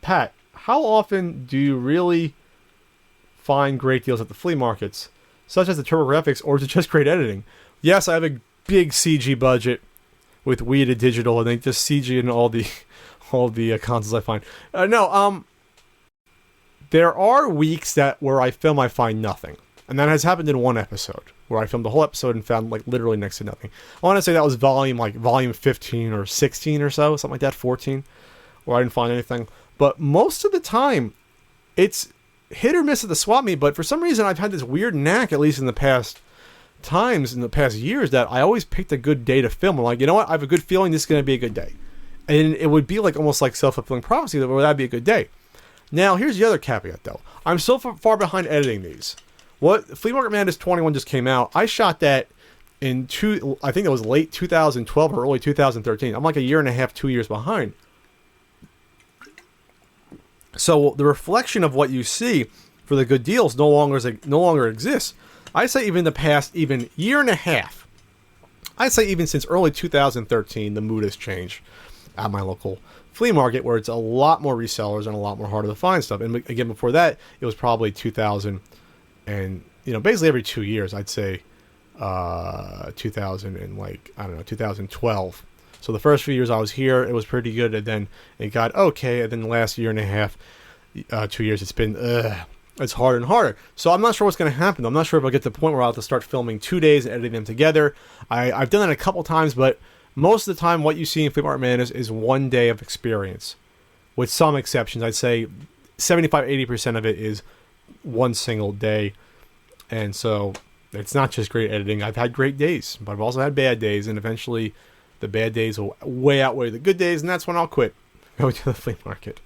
Pat, how often do you really find great deals at the flea markets, such as the TurboGrafx, or is it just great editing? Yes, I have a big CG budget with Wii to digital, and they just CG in all the consoles I find. There are weeks where I film, I find nothing, and that has happened in one episode where I filmed the whole episode and found like literally next to nothing. I want to say that was volume 15 or 16 or so, something like that, 14, where I didn't find anything. But most of the time, it's hit or miss at the swap meet. But for some reason, I've had this weird knack, at least in the past years, that I always picked a good day to film. I'm like, you know what? I have a good feeling this is going to be a good day. And it would be like almost like self-fulfilling prophecy that that'd be a good day. Now, here's the other caveat, though. I'm so far behind editing these. Flea Market Madness 21 just came out. I shot that I think it was late 2012 or early 2013. I'm like a year and a half, 2 years behind. So the reflection of what you see for the good deals no longer exists. I say even the past year and a half. I say even since early 2013, the mood has changed at my local flea market, where it's a lot more resellers and a lot more harder to find stuff. And again, before that, it was probably 2000 and, basically every 2 years, I'd say 2000 and 2012. So the first few years I was here, it was pretty good, and then it got okay, and then the last year and a half, 2 years, it's been, it's harder and harder. So I'm not sure what's going to happen. I'm not sure if I'll get to the point where I'll have to start filming 2 days and editing them together. I've done that a couple times, but most of the time what you see in Flea Market Madness is 1 day of experience. With some exceptions, I'd say 75-80% of it is one single day. And so it's not just great editing. I've had great days, but I've also had bad days, and eventually the bad days will way outweigh the good days, and that's when I'll quit. Go to the flea market.